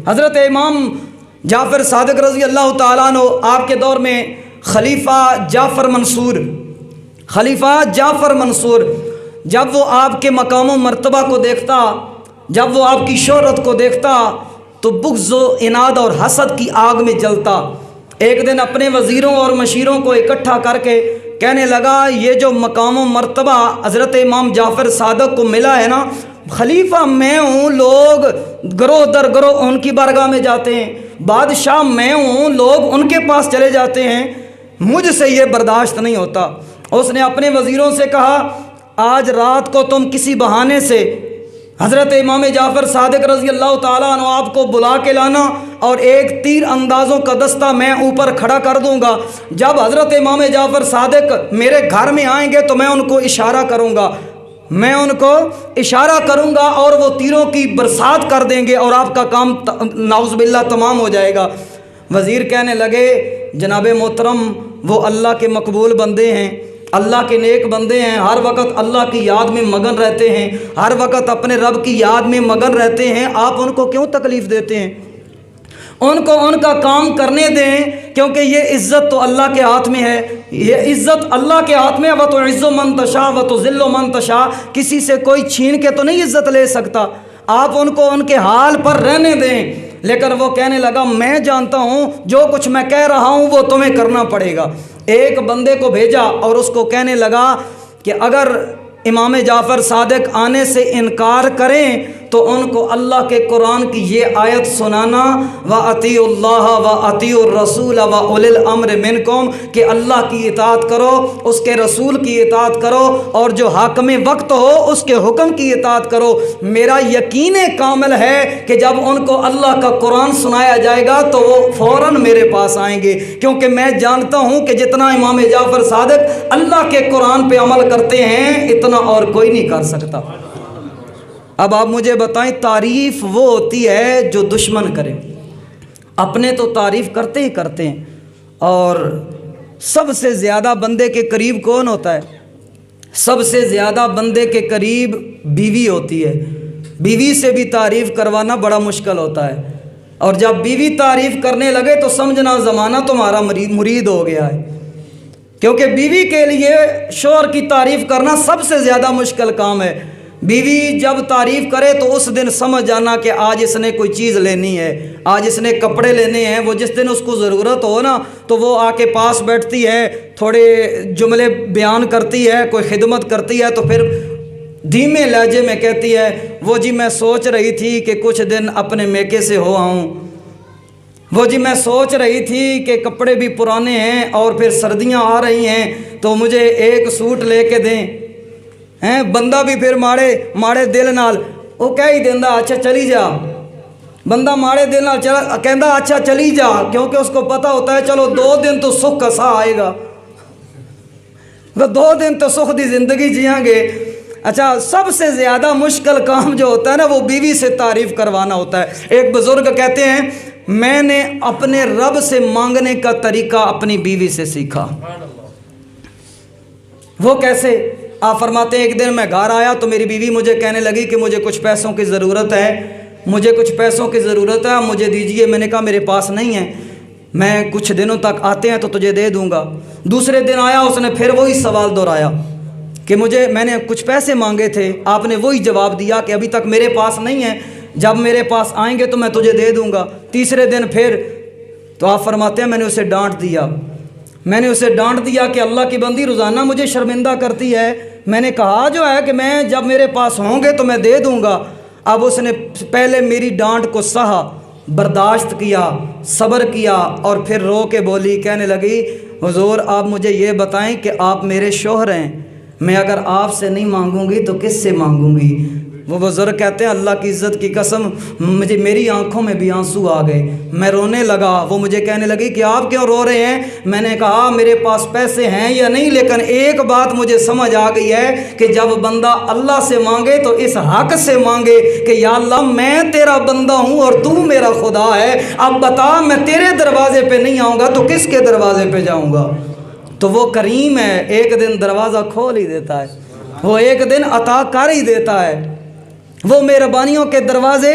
حضرت امام جعفر صادق رضی اللہ تعالیٰ عنہ آپ کے دور میں خلیفہ جعفر منصور جب وہ آپ کے مقام و مرتبہ کو دیکھتا، جب وہ آپ کی شہرت کو دیکھتا تو بغض و عناد اور حسد کی آگ میں جلتا۔ ایک دن اپنے وزیروں اور مشیروں کو اکٹھا کر کے کہنے لگا، یہ جو مقام و مرتبہ حضرت امام جعفر صادق کو ملا ہے نا، خلیفہ میں ہوں، لوگ گروہ در گروہ ان کی بارگاہ میں جاتے ہیں، بادشاہ میں ہوں، لوگ ان کے پاس چلے جاتے ہیں، مجھ سے یہ برداشت نہیں ہوتا۔ اس نے اپنے وزیروں سے کہا، آج رات کو تم کسی بہانے سے حضرت امام جعفر صادق رضی اللہ تعالیٰ عنہ آپ کو بلا کے لانا، اور ایک تیر اندازوں کا دستہ میں اوپر کھڑا کر دوں گا۔ جب حضرت امام جعفر صادق میرے گھر میں آئیں گے تو میں ان کو اشارہ کروں گا اور وہ تیروں کی برسات کر دیں گے اور آپ کا کام نعوذ باللہ تمام ہو جائے گا۔ وزیر کہنے لگے، جناب محترم، وہ اللہ کے مقبول بندے ہیں، اللہ کے نیک بندے ہیں، ہر وقت اللہ کی یاد میں مگن رہتے ہیں، ہر وقت اپنے رب کی یاد میں مگن رہتے ہیں، آپ ان کو کیوں تکلیف دیتے ہیں؟ ان کو ان کا کام کرنے دیں، کیونکہ یہ عزت تو اللہ کے ہاتھ میں ہے، یہ عزت اللہ کے ہاتھ میں ہے۔ وَتُعِزُّ مَن تَشَاءُ وَتُذِلُّ مَن تَشَاءُ، کسی سے کوئی چھین کے تو نہیں عزت لے سکتا، آپ ان کو ان کے حال پر رہنے دیں۔ لیکن وہ کہنے لگا، میں جانتا ہوں جو کچھ میں کہہ رہا ہوں وہ تمہیں کرنا پڑے گا۔ ایک بندے کو بھیجا اور اس کو کہنے لگا کہ اگر امام جعفر صادق آنے سے انکار کریں تو ان کو اللہ کے قرآن کی یہ آیت سنانا، وَأَطِيعُوا اللَّهَ وَأَطِيعُوا الرَّسُولَ وَأُولِي الْأَمْرِ مِنْكُمْ، کہ اللہ کی اطاعت کرو، اس کے رسول کی اطاعت کرو، اور جو حاکم وقت ہو اس کے حکم کی اطاعت کرو۔ میرا یقین کامل ہے کہ جب ان کو اللہ کا قرآن سنایا جائے گا تو وہ فوراً میرے پاس آئیں گے، کیونکہ میں جانتا ہوں کہ جتنا امام جعفر صادق اللہ کے قرآن پہ عمل کرتے ہیں اتنا اور کوئی نہیں کر سکتا۔ اب آپ مجھے بتائیں، تعریف وہ ہوتی ہے جو دشمن کرے، اپنے تو تعریف کرتے ہی کرتے ہیں۔ اور سب سے زیادہ بندے کے قریب کون ہوتا ہے؟ سب سے زیادہ بندے کے قریب بیوی ہوتی ہے۔ بیوی سے بھی تعریف کروانا بڑا مشکل ہوتا ہے، اور جب بیوی تعریف کرنے لگے تو سمجھنا زمانہ تمہارا مرید ہو گیا ہے، کیونکہ بیوی کے لیے شوہر کی تعریف کرنا سب سے زیادہ مشکل کام ہے۔ بیوی جب تعریف کرے تو اس دن سمجھ جانا کہ آج اس نے کوئی چیز لینی ہے، آج اس نے کپڑے لینے ہیں۔ وہ جس دن اس کو ضرورت ہو نا تو وہ آ کے پاس بیٹھتی ہے، تھوڑے جملے بیان کرتی ہے، کوئی خدمت کرتی ہے، تو پھر دھیمے لہجے میں کہتی ہے، وہ جی میں سوچ رہی تھی کہ کچھ دن اپنے میکے سے ہو آؤں، وہ جی میں سوچ رہی تھی کہ کپڑے بھی پرانے ہیں اور پھر سردیاں آ رہی ہیں تو مجھے ایک سوٹ لے کے دیں۔ بندہ بھی پھر ماڑے دل نال وہ کہہ ہی دینا، اچھا چلی جا۔ بندہ ماڑے دل نال کہندا اچھا چلی جا، کیونکہ اس کو پتہ ہوتا ہے چلو 2 دن تو سکھ کا سا آئے گا، 2 دن تو سکھ دی زندگی جیاں گے۔ اچھا، سب سے زیادہ مشکل کام جو ہوتا ہے نا وہ بیوی سے تعریف کروانا ہوتا ہے۔ ایک بزرگ کہتے ہیں، میں نے اپنے رب سے مانگنے کا طریقہ اپنی بیوی سے سیکھا۔ وہ کیسے؟ آپ فرماتے ہیں، ایک دن میں گھر آیا تو میری بیوی مجھے کہنے لگی کہ مجھے کچھ پیسوں کی ضرورت ہے، مجھے دیجئے۔ میں نے کہا میرے پاس نہیں ہے، میں کچھ دنوں تک آتے ہیں تو تجھے دے دوں گا۔ دوسرے دن آیا، اس نے پھر وہی سوال دہرایا کہ میں نے کچھ پیسے مانگے تھے، آپ نے وہی جواب دیا کہ ابھی تک میرے پاس نہیں ہے، جب میرے پاس آئیں گے تو میں تجھے دے دوں گا۔ تیسرے دن پھر تو آپ فرماتے ہیں، میں نے اسے ڈانٹ دیا کہ اللہ کی بندی روزانہ مجھے شرمندہ کرتی ہے، میں نے کہا جو ہے کہ میں جب میرے پاس ہوں گے تو میں دے دوں گا۔ اب اس نے پہلے میری ڈانٹ کو سہا، برداشت کیا، صبر کیا، اور پھر رو کے بولی، کہنے لگی، حضور آپ مجھے یہ بتائیں کہ آپ میرے شوہر ہیں، میں اگر آپ سے نہیں مانگوں گی تو کس سے مانگوں گی؟ وہ بزرگ کہتے ہیں، اللہ کی عزت کی قسم میری آنکھوں میں بھی آنسو آ گئے، میں رونے لگا۔ وہ مجھے کہنے لگی کہ آپ کیوں رو رہے ہیں؟ میں نے کہا میرے پاس پیسے ہیں یا نہیں، لیکن ایک بات مجھے سمجھ آ گئی ہے کہ جب بندہ اللہ سے مانگے تو اس حق سے مانگے کہ یا اللہ میں تیرا بندہ ہوں اور تو میرا خدا ہے، اب بتا میں تیرے دروازے پہ نہیں آؤں گا تو کس کے دروازے پہ جاؤں گا؟ تو وہ کریم ہے، ایک دن دروازہ کھول ہی دیتا ہے، وہ ایک دن عطا کر ہی دیتا ہے، وہ مہربانیوں کے دروازے